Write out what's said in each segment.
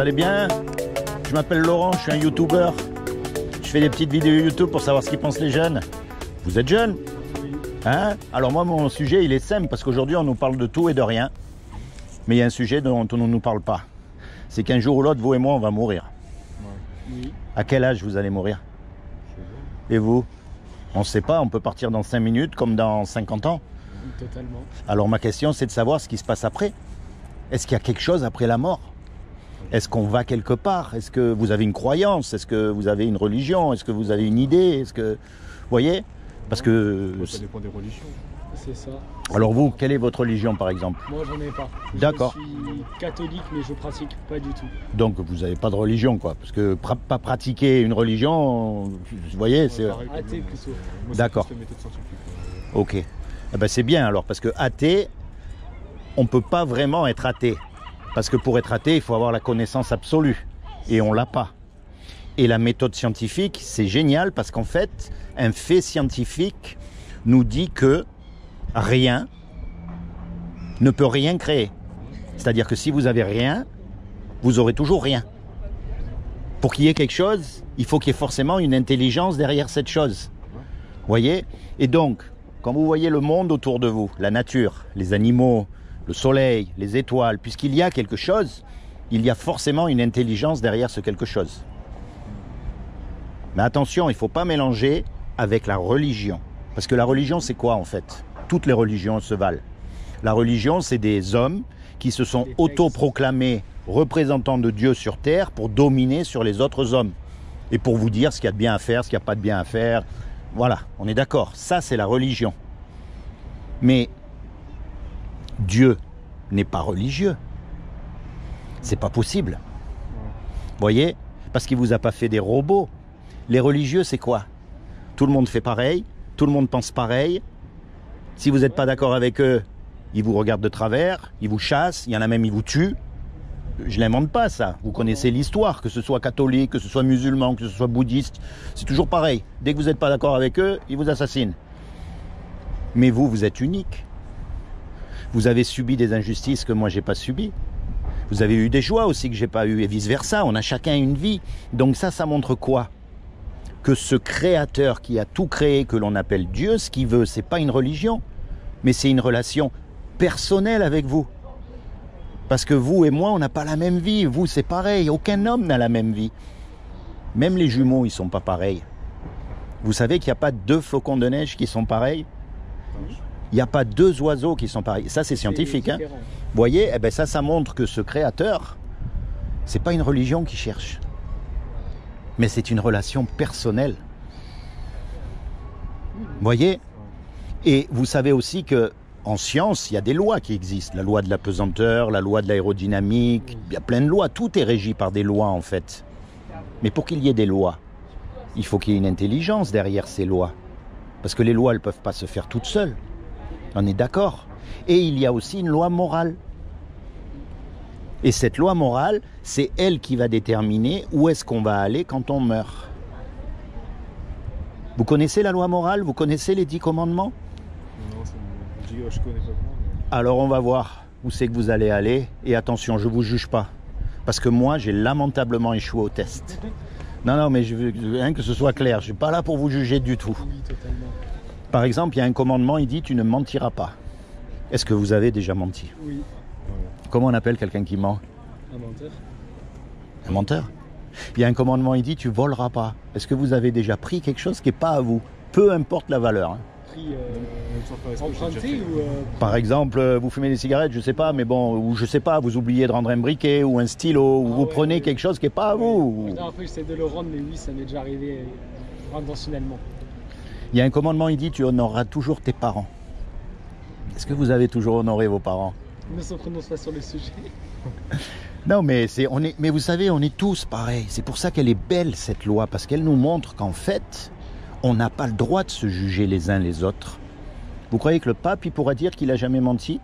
allez bien? Je m'appelle Laurent, je suis un YouTuber. Je fais des petites vidéos YouTube pour savoir ce qu'ils pensent les jeunes. Vous êtes jeunes? Hein? Alors moi, mon sujet, il est simple, parce qu'aujourd'hui, on nous parle de tout et de rien. Mais il y a un sujet dont on ne nous parle pas. C'est qu'un jour ou l'autre, vous et moi, on va mourir. Oui. À quel âge vous allez mourir? Et vous? On ne sait pas, on peut partir dans 5 minutes comme dans 50 ans. Totalement. Alors ma question, c'est de savoir ce qui se passe après. Est-ce qu'il y a quelque chose après la mort? Est-ce qu'on va quelque part? Est-ce que vous avez une croyance? Est-ce que vous avez une religion? Est-ce que vous avez une idée? Est-ce que... Vous voyez? Parce que... Ça dépend des religions. C'est ça. Alors vous, quelle est votre religion par exemple? Moi, j'en ai pas. D'accord. Je suis catholique, mais je pratique pas du tout. Donc vous n'avez pas de religion quoi? Parce que pas pratiquer une religion, vous voyez, c'est... Athée plutôt. D'accord. C'est une méthode scientifique. Ok. Eh ben, c'est bien alors, parce que athée, on ne peut pas vraiment être athée. Parce que pour être athée, il faut avoir la connaissance absolue. Et on ne l'a pas. Et la méthode scientifique, c'est génial parce qu'en fait, un fait scientifique nous dit que rien ne peut rien créer. C'est-à-dire que si vous avez rien, vous aurez toujours rien. Pour qu'il y ait quelque chose, il faut qu'il y ait forcément une intelligence derrière cette chose. Vous voyez? Et donc, quand vous voyez le monde autour de vous, la nature, les animaux, le soleil, les étoiles, puisqu'il y a quelque chose, il y a forcément une intelligence derrière ce quelque chose. Mais attention, il ne faut pas mélanger avec la religion. Parce que la religion, c'est quoi en fait? Toutes les religions se valent. La religion, c'est des hommes qui se sont autoproclamés représentants de Dieu sur terre pour dominer sur les autres hommes. Et pour vous dire ce qu'il y a de bien à faire, ce qu'il n'y a pas de bien à faire. Voilà, on est d'accord. Ça, c'est la religion. Mais Dieu n'est pas religieux. C'est pas possible. Vous voyez? Parce qu'il ne vous a pas fait des robots. Les religieux, c'est quoi? Tout le monde fait pareil, tout le monde pense pareil. Si vous n'êtes pas d'accord avec eux, ils vous regardent de travers, ils vous chassent, il y en a même, ils vous tuent. Je ne l'invente pas, ça. Vous connaissez l'histoire, que ce soit catholique, que ce soit musulman, que ce soit bouddhiste. C'est toujours pareil. Dès que vous n'êtes pas d'accord avec eux, ils vous assassinent. Mais vous, vous êtes unique. Vous avez subi des injustices que moi, je n'ai pas subies. Vous avez eu des joies aussi que je n'ai pas eues, et vice-versa. On a chacun une vie. Donc ça montre quoi? Que ce créateur qui a tout créé, que l'on appelle Dieu, ce qu'il veut, ce n'est pas une religion, mais c'est une relation personnelle avec vous. Parce que vous et moi, on n'a pas la même vie. Vous, c'est pareil. Aucun homme n'a la même vie. Même les jumeaux, ils ne sont pas pareils. Vous savez qu'il n'y a pas 2 flocons de neige qui sont pareils? Il n'y a pas 2 oiseaux qui sont pareils. Ça, c'est scientifique. Hein. Vous voyez, eh ben ça montre que ce créateur, ce n'est pas une religion qu'il cherche. Mais c'est une relation personnelle. Vous voyez? Et vous savez aussi que en science, il y a des lois qui existent. La loi de la pesanteur, la loi de l'aérodynamique, il y a plein de lois. Tout est régi par des lois, en fait. Mais pour qu'il y ait des lois, il faut qu'il y ait une intelligence derrière ces lois. Parce que les lois, elles ne peuvent pas se faire toutes seules. On est d'accord. Et il y a aussi une loi morale. Et cette loi morale, c'est elle qui va déterminer où est-ce qu'on va aller quand on meurt. Vous connaissez la loi morale? Vous connaissez les 10 commandements? Non, je connais pas vraiment. Mais... Alors on va voir où c'est que vous allez aller. Et attention, je ne vous juge pas. Parce que moi, j'ai lamentablement échoué au test. Non, mais je veux que ce soit clair. Je ne suis pas là pour vous juger du tout. Oui, totalement. Par exemple, il y a un commandement, il dit « tu ne mentiras pas ». Est-ce que vous avez déjà menti? Oui. Comment on appelle quelqu'un qui ment? Un menteur. Un menteur. Il y a un commandement, il dit « tu voleras pas ». Est-ce que vous avez déjà pris quelque chose qui n'est pas à vous? Peu importe la valeur. Hein. Pris emprunté ou... Par exemple, vous fumez des cigarettes, je sais pas, mais bon, ou je sais pas, vous oubliez de rendre un briquet ou un stylo, ou vous prenez quelque chose qui n'est pas à vous. La dernière fois, j'essaie de le rendre, mais oui, ça m'est déjà arrivé intentionnellement. Il y a un commandement, il dit « tu honoreras toujours tes parents ». Est-ce que vous avez toujours honoré vos parents? Ne se prononce pas sur le sujet. Non, mais, mais vous savez, on est tous pareils. C'est pour ça qu'elle est belle, cette loi, parce qu'elle nous montre qu'en fait, on n'a pas le droit de se juger les uns les autres. Vous croyez que le pape, il pourra dire qu'il n'a jamais menti?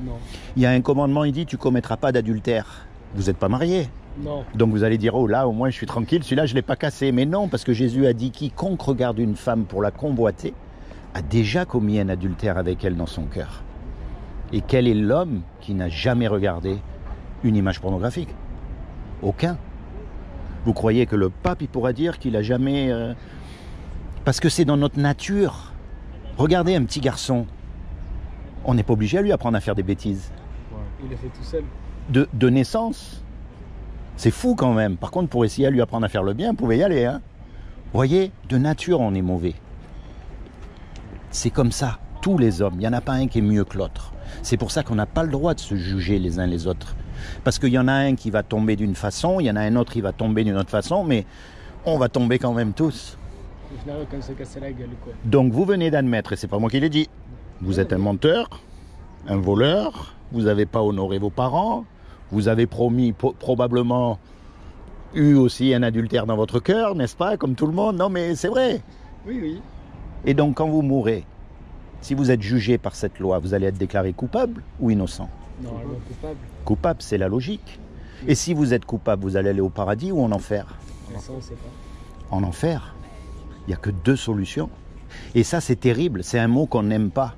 Non. Il y a un commandement, il dit « tu ne commettras pas d'adultère ». Vous n'êtes pas marié. Non. Donc vous allez dire « oh là, au moins je suis tranquille, celui-là je ne l'ai pas cassé ». Mais non, parce que Jésus a dit « quiconque regarde une femme pour la convoiter a déjà commis un adultère avec elle dans son cœur ». Et quel est l'homme qui n'a jamais regardé une image pornographique? Aucun. Vous croyez que le pape, il pourra dire qu'il a jamais... Parce que c'est dans notre nature. Regardez un petit garçon. On n'est pas obligé à lui apprendre à faire des bêtises. Ouais. Il le fait tout seul. De naissance. C'est fou quand même. Par contre, pour essayer à lui apprendre à faire le bien, vous pouvez y aller. Hein. Vous voyez, de nature, on est mauvais. C'est comme ça. Tous les hommes. Il n'y en a pas un qui est mieux que l'autre. C'est pour ça qu'on n'a pas le droit de se juger les uns les autres. Parce qu'il y en a un qui va tomber d'une façon, il y en a un autre qui va tomber d'une autre façon, mais on va tomber quand même tous. Au final, quand on se casse la gueule, quoi. Donc vous venez d'admettre, et c'est pas moi qui l'ai dit, vous êtes un menteur, un voleur, vous n'avez pas honoré vos parents, vous avez promis probablement eu aussi un adultère dans votre cœur, n'est-ce pas, comme tout le monde? Non mais c'est vrai. Oui, oui. Et donc quand vous mourrez, si vous êtes jugé par cette loi, vous allez être déclaré coupable ou innocent? Normalement coupable. Coupable, c'est la logique. Et si vous êtes coupable, vous allez aller au paradis ou en enfer? Ça, on sait pas. En enfer. Il n'y a que deux solutions. Et ça, c'est terrible. C'est un mot qu'on n'aime pas.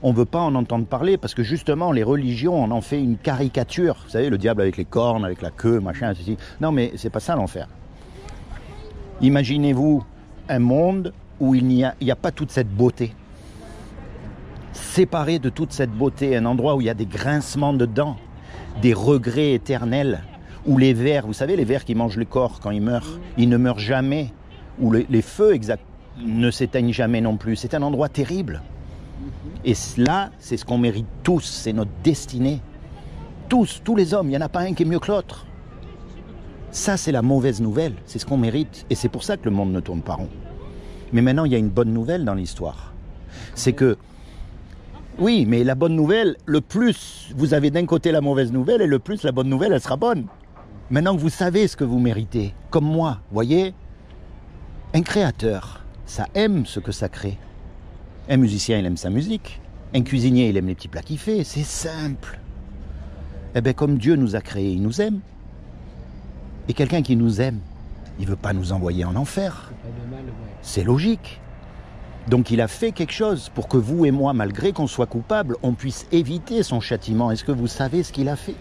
On ne veut pas en entendre parler parce que justement, les religions, on en fait une caricature. Vous savez, le diable avec les cornes, avec la queue, machin, ceci. Non, mais c'est pas ça l'enfer. Imaginez-vous un monde où il n'y a pas toute cette beauté. Séparé de toute cette beauté, un endroit où il y a des grincements de dents, des regrets éternels, où les vers, vous savez, les vers qui mangent le corps quand ils meurent, ils ne meurent jamais, où les feux ne s'éteignent jamais non plus. C'est un endroit terrible. Et là, c'est ce qu'on mérite tous, c'est notre destinée. Tous les hommes, il n'y en a pas un qui est mieux que l'autre. Ça, c'est la mauvaise nouvelle, c'est ce qu'on mérite. Et c'est pour ça que le monde ne tourne pas rond. Mais maintenant, il y a une bonne nouvelle dans l'histoire. C'est que oui, mais la bonne nouvelle, le plus vous avez d'un côté la mauvaise nouvelle et le plus la bonne nouvelle, elle sera bonne. Maintenant que vous savez ce que vous méritez, comme moi, voyez, un créateur, ça aime ce que ça crée. Un musicien, il aime sa musique. Un cuisinier, il aime les petits plats qu'il fait. C'est simple. Eh bien, comme Dieu nous a créés, il nous aime. Et quelqu'un qui nous aime, il ne veut pas nous envoyer en enfer. Pas de mal, ouais. C'est logique. Donc il a fait quelque chose pour que vous et moi, malgré qu'on soit coupables, on puisse éviter son châtiment. Est-ce que vous savez ce qu'il a fait?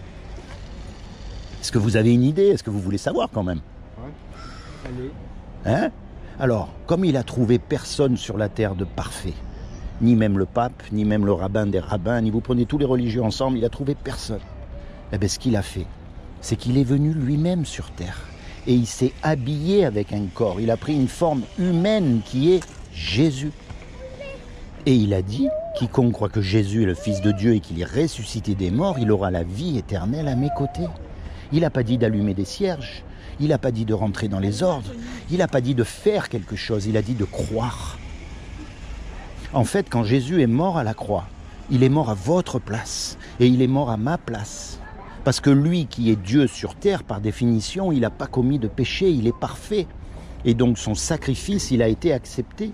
Est-ce que vous avez une idée? Est-ce que vous voulez savoir quand même? Ouais. Allez. Hein? Alors, comme il a trouvé personne sur la terre de parfait, ni même le pape, ni même le rabbin des rabbins, ni vous prenez tous les religieux ensemble, il a trouvé personne. Eh bien, ce qu'il a fait, c'est qu'il est venu lui-même sur terre. Et il s'est habillé avec un corps. Il a pris une forme humaine qui est Jésus. Et il a dit, quiconque croit que Jésus est le Fils de Dieu et qu'il est ressuscité des morts, il aura la vie éternelle à mes côtés. Il n'a pas dit d'allumer des cierges. Il n'a pas dit de rentrer dans les ordres. Il n'a pas dit de faire quelque chose. Il a dit de croire. En fait, quand Jésus est mort à la croix, il est mort à votre place. Et il est mort à ma place. Parce que lui qui est Dieu sur terre, par définition, il n'a pas commis de péché. Il est parfait. Et donc son sacrifice, il a été accepté.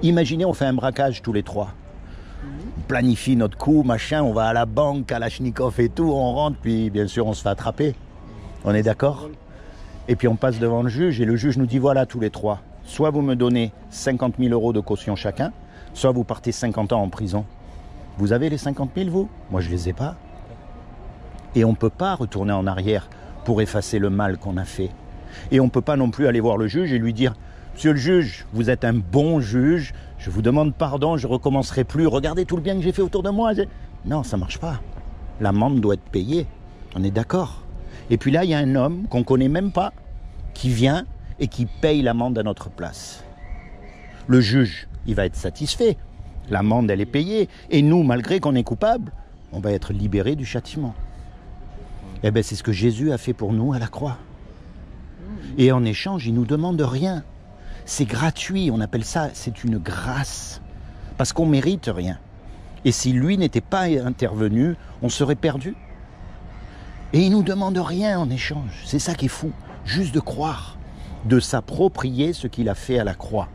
Imaginez, on fait un braquage tous les trois. On planifie notre coup, machin, on va à la banque, Kalachnikov et tout, on rentre, puis bien sûr on se fait attraper. On est d'accord? Et puis on passe devant le juge, et le juge nous dit, voilà tous les trois, soit vous me donnez 50 000 € de caution chacun, soit vous partez 50 ans en prison. Vous avez les 50 000, vous? Moi je les ai pas. Et on ne peut pas retourner en arrière pour effacer le mal qu'on a fait. Et on ne peut pas non plus aller voir le juge et lui dire, monsieur le juge, vous êtes un bon juge, je vous demande pardon, je ne recommencerai plus, regardez tout le bien que j'ai fait autour de moi. Non, ça ne marche pas. L'amende doit être payée, on est d'accord. Et puis là, il y a un homme qu'on ne connaît même pas, qui vient et qui paye l'amende à notre place. Le juge, il va être satisfait, l'amende, elle est payée, et nous, malgré qu'on est coupable, on va être libérés du châtiment. Eh bien, c'est ce que Jésus a fait pour nous à la croix. Et en échange, il ne nous demande rien. C'est gratuit, on appelle ça, c'est une grâce. Parce qu'on ne mérite rien. Et si lui n'était pas intervenu, on serait perdu. Et il ne nous demande rien en échange. C'est ça qui est fou. Juste de croire, de s'approprier ce qu'il a fait à la croix.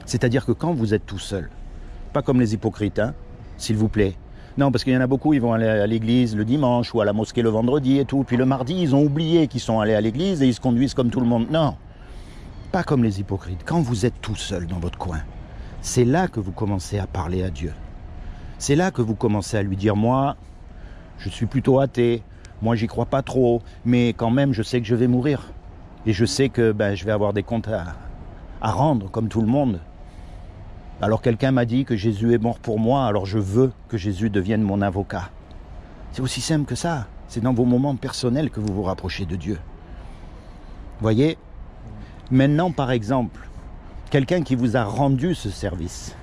C'est-à-dire que quand vous êtes tout seul, pas comme les hypocrites, hein, s'il vous plaît. Non, parce qu'il y en a beaucoup, ils vont aller à l'église le dimanche ou à la mosquée le vendredi et tout. Puis le mardi, ils ont oublié qu'ils sont allés à l'église et ils se conduisent comme tout le monde. Non, pas comme les hypocrites. Quand vous êtes tout seul dans votre coin, c'est là que vous commencez à parler à Dieu. C'est là que vous commencez à lui dire, moi, je suis plutôt athée. moi j'y crois pas trop, mais quand même je sais que je vais mourir. Et je sais que je vais avoir des comptes à rendre, comme tout le monde. Alors quelqu'un m'a dit que Jésus est mort pour moi, alors je veux que Jésus devienne mon avocat. C'est aussi simple que ça. C'est dans vos moments personnels que vous vous rapprochez de Dieu. Voyez, maintenant par exemple, quelqu'un qui vous a rendu ce service,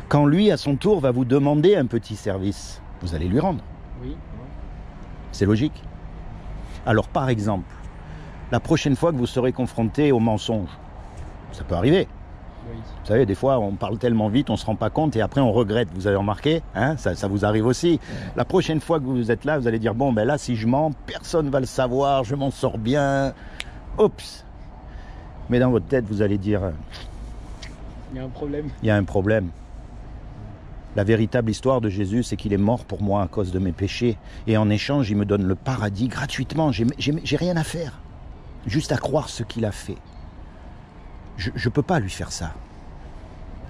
quand lui à son tour va vous demander un petit service, vous allez lui rendre. Oui. C'est logique. Alors par exemple, la prochaine fois que vous serez confronté au mensonge, ça peut arriver. Oui. Vous savez, des fois, on parle tellement vite, on ne se rend pas compte et après on regrette. Vous avez remarqué, hein, ça vous arrive aussi. La prochaine fois que vous êtes là, vous allez dire, bon, là, si je mens, personne ne va le savoir, je m'en sors bien. Oups. Mais dans votre tête, vous allez dire, Il y a un problème. il y a un problème. La véritable histoire de Jésus, c'est qu'il est mort pour moi à cause de mes péchés. Et en échange, il me donne le paradis gratuitement. J'ai rien à faire. Juste à croire ce qu'il a fait. Je ne peux pas lui faire ça.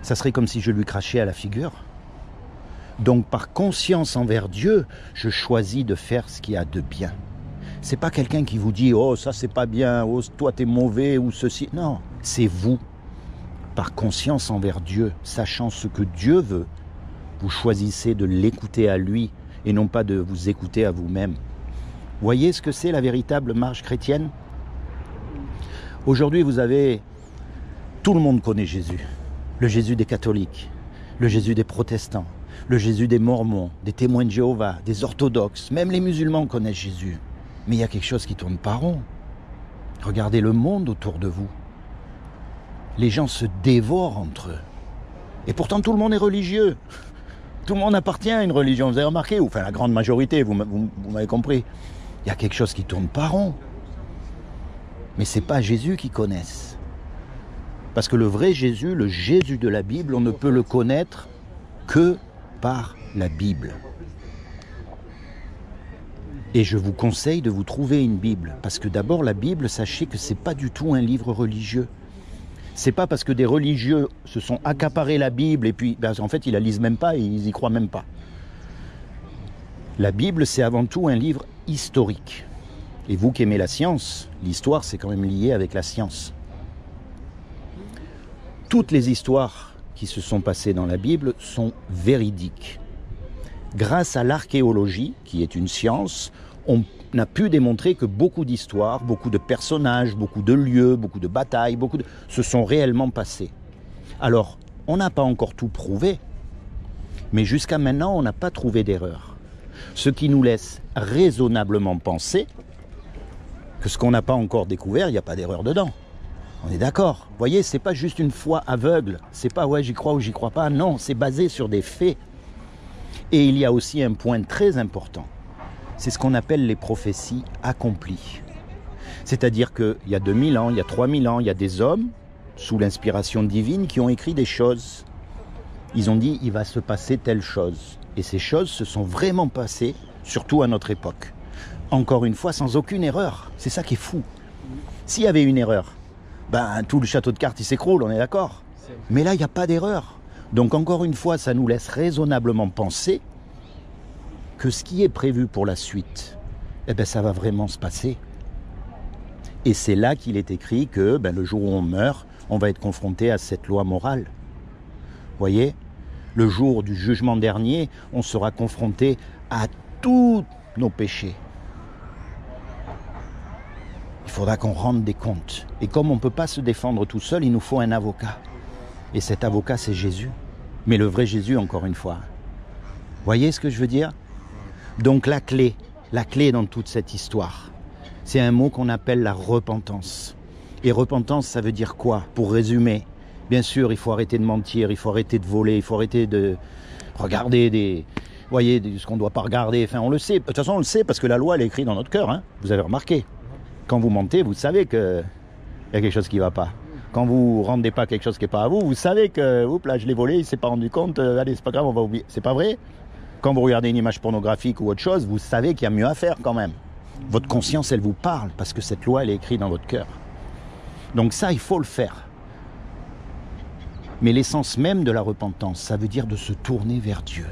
Ça serait comme si je lui crachais à la figure. Donc par conscience envers Dieu, je choisis de faire ce qu'il y a de bien. C'est pas quelqu'un qui vous dit « Oh, ça c'est pas bien, oh, toi t'es mauvais » ou ceci. Non, c'est vous. Par conscience envers Dieu, sachant ce que Dieu veut, vous choisissez de l'écouter à lui et non pas de vous écouter à vous-même. Voyez ce que c'est la véritable marche chrétienne? Aujourd'hui, vous avez... Tout le monde connaît Jésus. Le Jésus des catholiques, le Jésus des protestants, le Jésus des mormons, des témoins de Jéhovah, des orthodoxes. Même les musulmans connaissent Jésus. Mais il y a quelque chose qui ne tourne pas rond. Regardez le monde autour de vous. Les gens se dévorent entre eux. Et pourtant, tout le monde est religieux. Tout le monde appartient à une religion. Vous avez remarqué? Enfin, la grande majorité, vous m'avez compris. Il y a quelque chose qui ne tourne pas rond. Mais ce n'est pas Jésus qu'ils connaissent. Parce que le vrai Jésus, le Jésus de la Bible, on ne peut le connaître que par la Bible. Et je vous conseille de vous trouver une Bible. Parce que d'abord, la Bible, sachez que ce n'est pas du tout un livre religieux. C'est pas parce que des religieux se sont accaparés la Bible et puis, en fait, ils la lisent même pas et ils y croient même pas. La Bible, c'est avant tout un livre historique. Et vous qui aimez la science, l'histoire, c'est quand même lié avec la science. Toutes les histoires qui se sont passées dans la Bible sont véridiques. Grâce à l'archéologie, qui est une science, on a pu démontrer que beaucoup d'histoires, beaucoup de personnages, beaucoup de lieux, beaucoup de batailles, se sont réellement passés. Alors, on n'a pas encore tout prouvé, mais jusqu'à maintenant, on n'a pas trouvé d'erreur. Ce qui nous laisse raisonnablement penser que ce qu'on n'a pas encore découvert, il n'y a pas d'erreur dedans. On est d'accord. Vous voyez, c'est pas juste une foi aveugle. C'est pas ouais, j'y crois ou j'y crois pas. Non, c'est basé sur des faits. Et il y a aussi un point très important. C'est ce qu'on appelle les prophéties accomplies. C'est-à-dire qu'il y a 2000 ans, il y a 3000 ans, il y a des hommes, sous l'inspiration divine, qui ont écrit des choses. Ils ont dit, il va se passer telle chose. Et ces choses se sont vraiment passées, surtout à notre époque. Encore une fois, sans aucune erreur. C'est ça qui est fou. S'il y avait une erreur, tout le château de cartes, il s'écroule, on est d'accord. Mais là, il n'y a pas d'erreur. Donc encore une fois, ça nous laisse raisonnablement penser que ce qui est prévu pour la suite, ça va vraiment se passer. Et c'est là qu'il est écrit que le jour où on meurt, on va être confronté à cette loi morale. Vous voyez, le jour du jugement dernier, on sera confronté à tous nos péchés. Il faudra qu'on rende des comptes. Et comme on ne peut pas se défendre tout seul, il nous faut un avocat. Et cet avocat, c'est Jésus. Mais le vrai Jésus, encore une fois. Voyez ce que je veux dire? Donc la clé dans toute cette histoire, c'est un mot qu'on appelle la repentance. Et repentance, ça veut dire quoi? Pour résumer, bien sûr, il faut arrêter de mentir, il faut arrêter de voler, il faut arrêter de regarder ce qu'on ne doit pas regarder. Enfin, on le sait. De toute façon, on le sait parce que la loi, elle est écrite dans notre cœur. Hein. Vous avez remarqué. Quand vous mentez, vous savez qu'il y a quelque chose qui ne va pas. Quand vous ne rendez pas quelque chose qui n'est pas à vous, vous savez que, oups, là, je l'ai volé, il ne s'est pas rendu compte, allez, c'est pas grave, on va oublier. C'est pas vrai? Quand vous regardez une image pornographique ou autre chose, vous savez qu'il y a mieux à faire quand même. Votre conscience, elle vous parle parce que cette loi, elle est écrite dans votre cœur. Donc ça, il faut le faire. Mais l'essence même de la repentance, ça veut dire de se tourner vers Dieu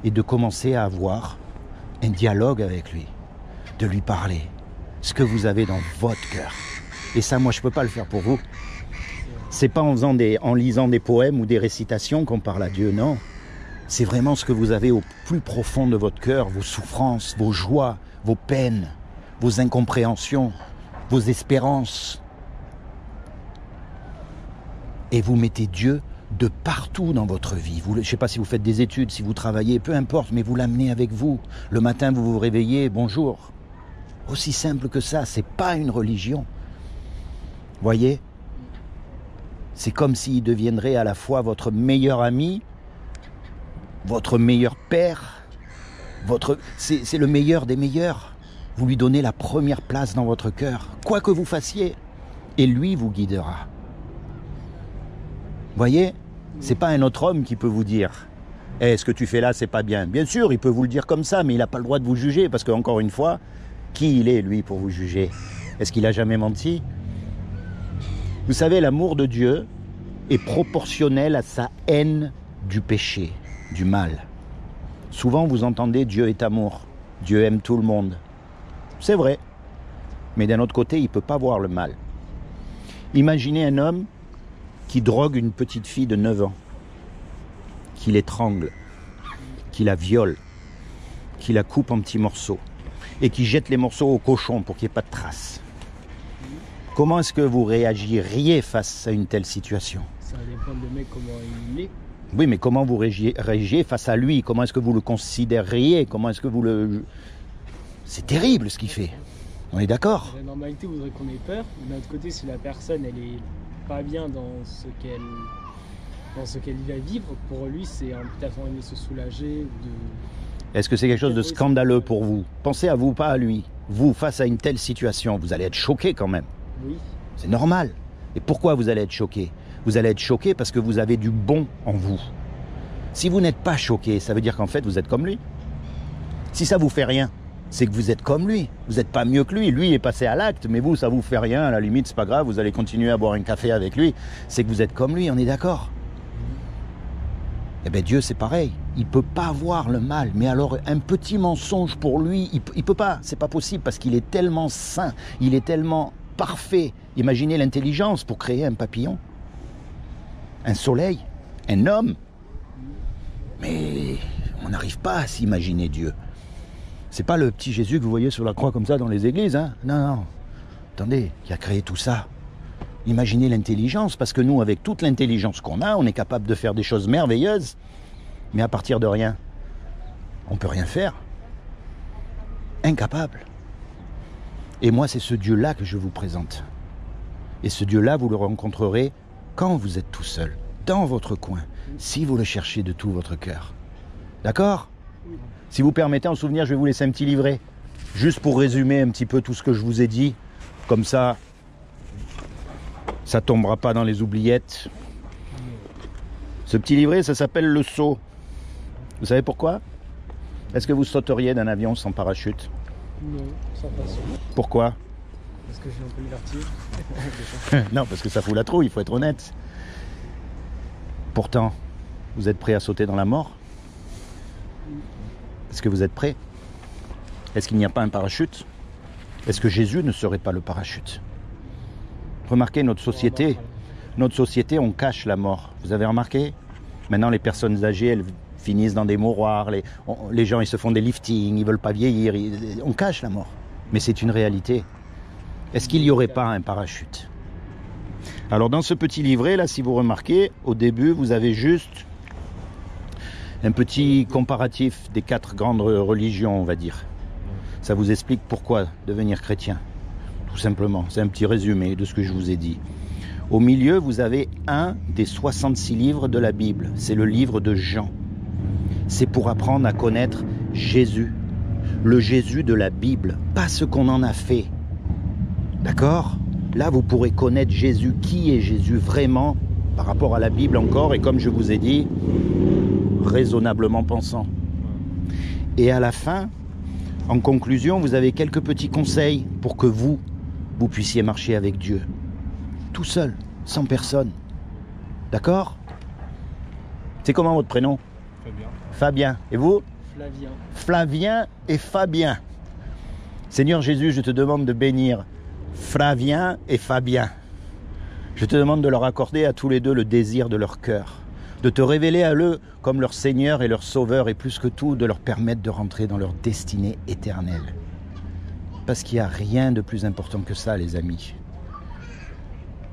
et de commencer à avoir un dialogue avec lui. de lui parler ce que vous avez dans votre cœur. Et ça, moi, je ne peux pas le faire pour vous. C'est pas en lisant des poèmes ou des récitations qu'on parle à Dieu, non. C'est vraiment ce que vous avez au plus profond de votre cœur, vos souffrances, vos joies, vos peines, vos incompréhensions, vos espérances. Et vous mettez Dieu de partout dans votre vie. Je ne sais pas si vous faites des études, si vous travaillez, peu importe, mais vous l'amenez avec vous. Le matin, vous vous réveillez, bonjour. Aussi simple que ça, c'est pas une religion. Voyez ? C'est comme s'il deviendrait à la fois votre meilleur ami, votre meilleur père, c'est le meilleur des meilleurs. Vous lui donnez la première place dans votre cœur, quoi que vous fassiez, et lui vous guidera. Voyez, c'est pas un autre homme qui peut vous dire « Eh, ce que tu fais là, c'est pas bien ». Bien sûr, il peut vous le dire comme ça, mais il n'a pas le droit de vous juger, parce qu'encore une fois, qui il est, lui, pour vous juger? Est-ce qu'il a jamais menti? Vous savez, l'amour de Dieu est proportionnel à sa haine du péché, du mal. Souvent, vous entendez « Dieu est amour »,« Dieu aime tout le monde ». C'est vrai, mais d'un autre côté, il ne peut pas voir le mal. Imaginez un homme qui drogue une petite fille de 9 ans, qui l'étrangle, qui la viole, qui la coupe en petits morceaux et qui jette les morceaux au cochon pour qu'il n'y ait pas de traces. Comment est-ce que vous réagiriez face à une telle situation? Ça dépend du mec comment il est. Oui, mais comment vous réagiriez face à lui? Comment est-ce que vous le considéreriez? Comment est-ce que vous le... C'est terrible ce qu'il fait. On est d'accord? La normalité voudrait qu'on ait peur. D'un autre côté, si la personne elle est pas bien dans ce qu'elle va vivre, pour lui c'est peut-être envie de se soulager ou de... Est-ce que c'est quelque chose de scandaleux pour vous? Pensez à vous, pas à lui. Vous, face à une telle situation, vous allez être choqué quand même. Oui. C'est normal. Et pourquoi vous allez être choqué? Vous allez être choqué parce que vous avez du bon en vous. Si vous n'êtes pas choqué, ça veut dire qu'en fait vous êtes comme lui. Si ça vous fait rien, c'est que vous êtes comme lui. Vous n'êtes pas mieux que lui. Lui est passé à l'acte, mais vous, ça vous fait rien. À la limite, c'est pas grave. Vous allez continuer à boire un café avec lui. C'est que vous êtes comme lui. On est d'accord? Eh bien, Dieu, c'est pareil. Il peut pas voir le mal. Mais alors, un petit mensonge pour lui, il peut pas. C'est pas possible parce qu'il est tellement saint. Il est tellement parfait. Imaginez l'intelligence pour créer un papillon, un soleil, un homme. Mais on n'arrive pas à s'imaginer Dieu. C'est pas le petit Jésus que vous voyez sur la croix comme ça dans les églises, hein? Non, non. Attendez, qui a créé tout ça? Imaginez l'intelligence, parce que nous, avec toute l'intelligence qu'on a, on est capable de faire des choses merveilleuses, mais à partir de rien, on peut rien faire. Incapable. Et moi, c'est ce Dieu-là que je vous présente. Et ce Dieu-là, vous le rencontrerez quand vous êtes tout seul, dans votre coin, si vous le cherchez de tout votre cœur. D'accord? Si vous permettez, en souvenir, je vais vous laisser un petit livret, juste pour résumer un petit peu tout ce que je vous ai dit. Comme ça, ça tombera pas dans les oubliettes. Ce petit livret, ça s'appelle Le Saut. Vous savez pourquoi? Est-ce que vous sauteriez d'un avion sans parachute? Non, sans passion. Pourquoi? Parce que j'ai un peu le vertige. Non, parce que ça fout la trouille, il faut être honnête. Pourtant, vous êtes prêt à sauter dans la mort? Est-ce que vous êtes prêt? Est-ce qu'il n'y a pas un parachute? Est-ce que Jésus ne serait pas le parachute? Remarquez notre société, on cache la mort. Vous avez remarqué? Maintenant, les personnes âgées, elles finissent dans des mouroirs. Les gens, ils se font des liftings, ils veulent pas vieillir. On cache la mort. Mais c'est une réalité. Est-ce qu'il n'y aurait pas un parachute? Alors, dans ce petit livret, là, si vous remarquez, au début, vous avez juste un petit comparatif des 4 grandes religions, on va dire. Ça vous explique pourquoi devenir chrétien. Tout simplement, c'est un petit résumé de ce que je vous ai dit. Au milieu, vous avez un des 66 livres de la Bible. C'est le livre de Jean. C'est pour apprendre à connaître Jésus. Le Jésus de la Bible, pas ce qu'on en a fait. D'accord? Là, vous pourrez connaître Jésus. Qui est Jésus vraiment par rapport à la Bible encore? Et comme je vous ai dit, raisonnablement pensant. Et à la fin, en conclusion, vous avez quelques petits conseils pour que vous puissiez marcher avec Dieu. Tout seul, sans personne. D'accord? C'est comment votre prénom? Fabien. Fabien. Et vous? Flavien. Flavien et Fabien. Seigneur Jésus, je te demande de bénir Flavien et Fabien. Je te demande de leur accorder à tous les deux le désir de leur cœur, de te révéler à eux comme leur Seigneur et leur Sauveur, et plus que tout, de leur permettre de rentrer dans leur destinée éternelle. Parce qu'il n'y a rien de plus important que ça, les amis.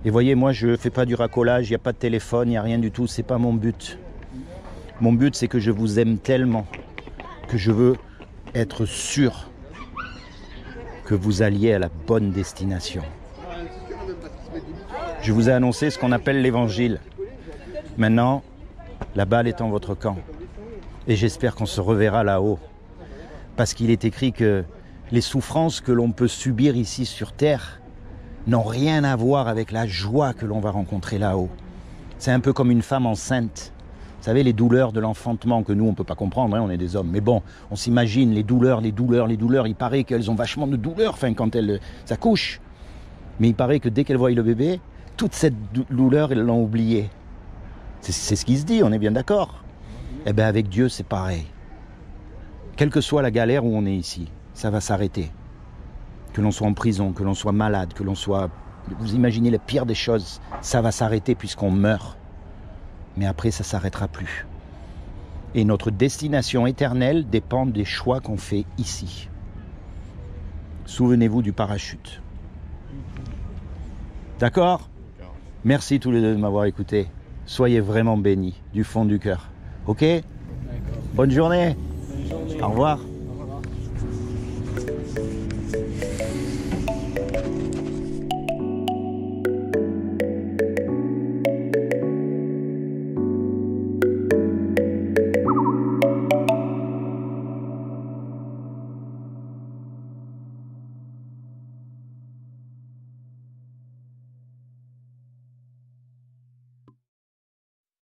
Et voyez, moi, je ne fais pas du racolage, il n'y a pas de téléphone, il n'y a rien du tout, c'est pas mon but. Mon but, c'est que je vous aime tellement que je veux être sûr que vous alliez à la bonne destination. Je vous ai annoncé ce qu'on appelle l'évangile. Maintenant, la balle est en votre camp. Et j'espère qu'on se reverra là-haut. Parce qu'il est écrit que les souffrances que l'on peut subir ici sur terre n'ont rien à voir avec la joie que l'on va rencontrer là-haut. C'est un peu comme une femme enceinte. Vous savez, les douleurs de l'enfantement que nous, on ne peut pas comprendre, hein, on est des hommes. Mais bon, on s'imagine les douleurs. Il paraît qu'elles ont vachement de douleurs quand elles accouchent. Mais il paraît que dès qu'elles voient le bébé, toute cette douleur, elles l'ont oubliée. C'est ce qui se dit, on est bien d'accord. Eh bien, avec Dieu, c'est pareil. Quelle que soit la galère où on est ici, ça va s'arrêter. Que l'on soit en prison, que l'on soit malade, que l'on soit... Vous imaginez le pire des choses, ça va s'arrêter puisqu'on meurt. Mais après, ça ne s'arrêtera plus. Et notre destination éternelle dépend des choix qu'on fait ici. Souvenez-vous du parachute. D'accord ? Merci tous les deux de m'avoir écouté. Soyez vraiment bénis du fond du cœur. Ok ? D'accord. Bonne journée. Bonne journée. Au revoir.